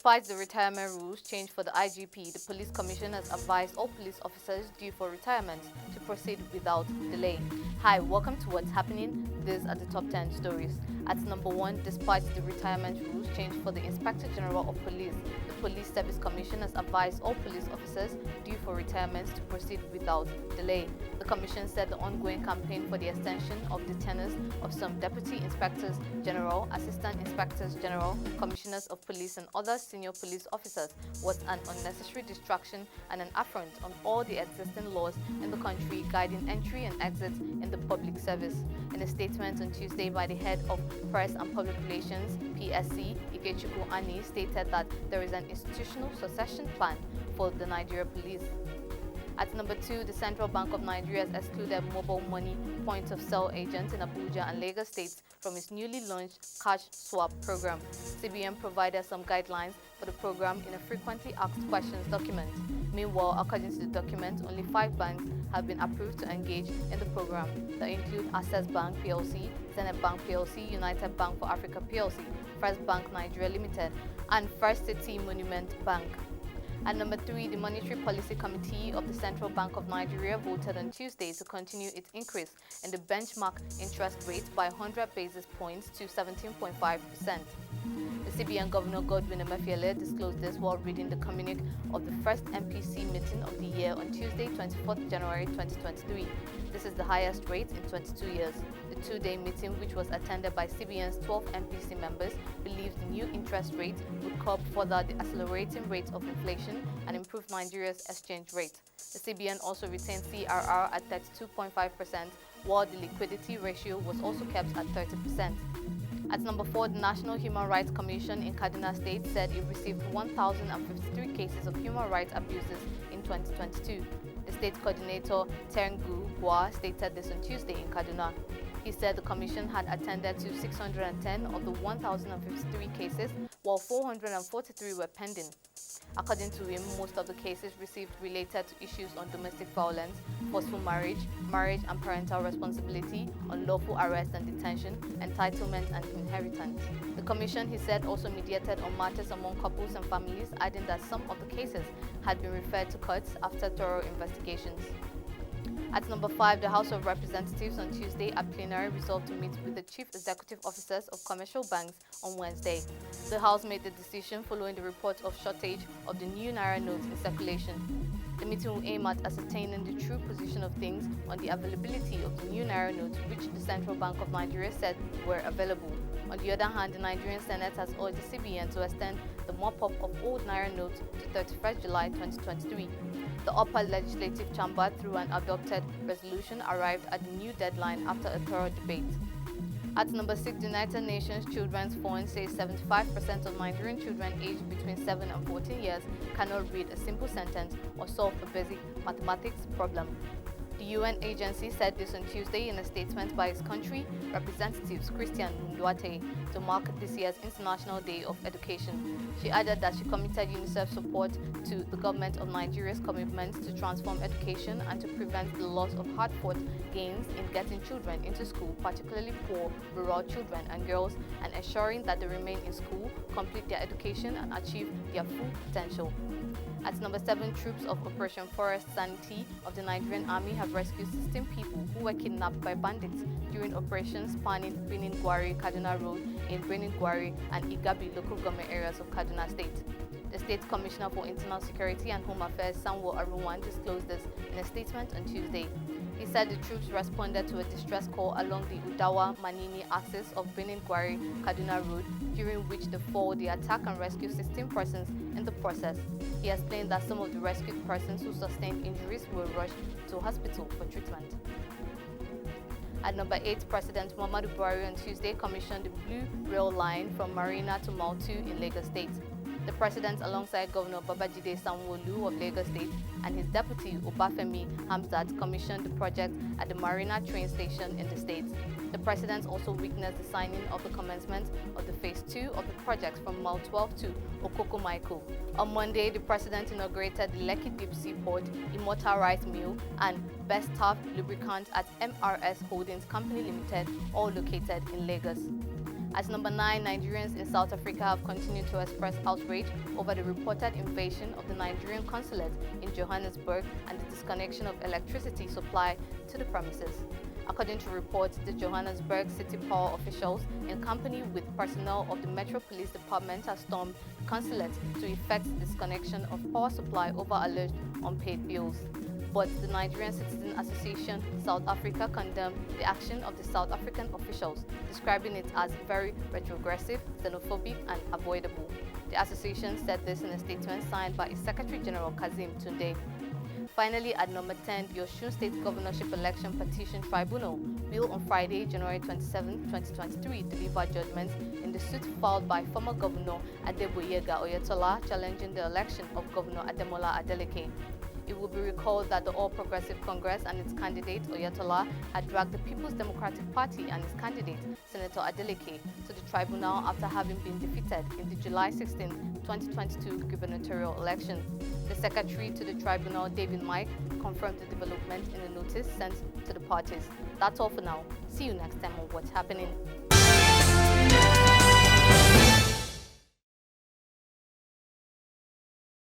Despite the retirement rules change for the IGP, the Police Commission has advised all police officers due for retirement to proceed without delay. Hi, welcome to What's Happening. These are the top 10 stories. At number 1, despite the retirement rules change for the Inspector General of Police, the Police Service Commission has advised all police officers due for retirement to proceed without delay. The Commission said the ongoing campaign for the extension of the tenures of some Deputy Inspectors General, Assistant Inspectors General, Commissioners of Police and other senior police officers was an unnecessary distraction and an affront on all the existing laws in the country guiding entry and exit in the public service. In a statement on Tuesday by the head of Press and Public Relations, PSC, Ikechukwu Ani, stated that there is an institutional succession plan for the Nigeria Police. At number 2, the Central Bank of Nigeria has excluded mobile money point-of-sale agents in Abuja and Lagos states from its newly launched cash swap program. CBN provided some guidelines for the program in a frequently asked questions document. Meanwhile, according to the document, only 5 banks have been approved to engage in the program. They include Access Bank PLC, Zenith Bank PLC, United Bank for Africa PLC, First Bank Nigeria Limited, and First City Monument Bank. At number 3, the Monetary Policy Committee of the Central Bank of Nigeria voted on Tuesday to continue its increase in the benchmark interest rate by 100 basis points to 17.5%. The CBN Governor Godwin Emefiele disclosed this while reading the communique of the first MPC meeting of the year on Tuesday, 24th January 2023. This is the highest rate in 22 years. The 2-day meeting, which was attended by CBN's 12 MPC members, believes the new interest rate would curb further the accelerating rate of inflation and improve Nigeria's exchange rate. The CBN also retained CRR at 32.5%, while the liquidity ratio was also kept at 30%. At number 4, the National Human Rights Commission in Kaduna State said it received 1,053 cases of human rights abuses in 2022. The state coordinator, Terengu Gwa, stated this on Tuesday in Kaduna. He said the commission had attended to 610 of the 1,053 cases, while 443 were pending. According to him, most of the cases received related to issues on domestic violence, forceful marriage, marriage and parental responsibility, unlawful arrest and detention, entitlement and inheritance. The commission, he said, also mediated on matters among couples and families, adding that some of the cases had been referred to courts after thorough investigations. At number 5, the House of Representatives on Tuesday at plenary resolved to meet with the chief executive officers of commercial banks on Wednesday. The House made the decision following the report of shortage of the new Naira notes in circulation. The meeting will aim at ascertaining the true position of things on the availability of the new Naira notes, which the Central Bank of Nigeria said were available. On the other hand, the Nigerian Senate has urged the CBN to extend the mop-up of old Naira notes to 31st July 2023. The upper legislative chamber, through an adopted resolution, arrived at the new deadline after a thorough debate. At number 6, the United Nations Children's Fund says 75% of Nigerian children aged between 7 and 14 years cannot read a simple sentence or solve a basic mathematics problem. The UN agency said this on Tuesday in a statement by its country representatives, Christian Mduate, to mark this year's International Day of Education. She added that she committed UNICEF support to the government of Nigeria's commitment to transform education and to prevent the loss of hard-fought gains in getting children into school, particularly poor rural children and girls, and ensuring that they remain in school, complete their education, and achieve their full potential. At number 7, troops of Operation Forest Sanity of the Nigerian Army have rescued 16 people who were kidnapped by bandits during operations spanning Benin-Gwari Kaduna Road in Benin-Gwari and Igabi local government areas of Kaduna State. The State Commissioner for Internal Security and Home Affairs, Samuel Arunwan, disclosed this in a statement on Tuesday. He said the troops responded to a distress call along the Udawa-Manini axis of Benin-Gwari Kaduna Road, during which they attack and rescue 16 persons in the process. He explained that some of the rescued persons who sustained injuries were rushed to hospital for treatment. At number 8, President Muhamadu Buhari on Tuesday commissioned the Blue Rail Line from Marina to Mile 2 in Lagos State. The president, alongside Governor Babajide Sanwo-Olu of Lagos State and his deputy Obafemi Hamzat, commissioned the project at the Marina train station in the state. The president also witnessed the signing of the commencement of the Phase 2 of the project from Mile 12 to Okoko Maiko. On Monday, the president inaugurated the Lekki Deep Seaport, Immortal Rice Mill, and Best Staff Lubricant at MRS Holdings Company Limited, all located in Lagos. At number 9, Nigerians in South Africa have continued to express outrage over the reported invasion of the Nigerian consulate in Johannesburg and the disconnection of electricity supply to the premises. According to reports, the Johannesburg City Power officials, in company with personnel of the Metro Police Department, have stormed the consulate to effect the disconnection of power supply over alleged unpaid bills. But the Nigerian Citizen Association South Africa condemned the action of the South African officials, describing it as very retrogressive, xenophobic and avoidable. The association said this in a statement signed by its Secretary General Kazim Tunde. Finally, at number 10, the Osun State governorship election petition tribunal will on Friday, January 27, 2023, deliver judgment in the suit filed by former Governor Adeboyega Oyetola challenging the election of Governor Ademola Adeleke. It will be recalled that the All Progressive Congress and its candidate Oyetola had dragged the People's Democratic Party and its candidate Senator Adeleke to the tribunal after having been defeated in the July 16, 2022 gubernatorial election. The secretary to the tribunal, David Mike, confirmed the development in a notice sent to the parties. That's all for now. See you next time on What's Happening.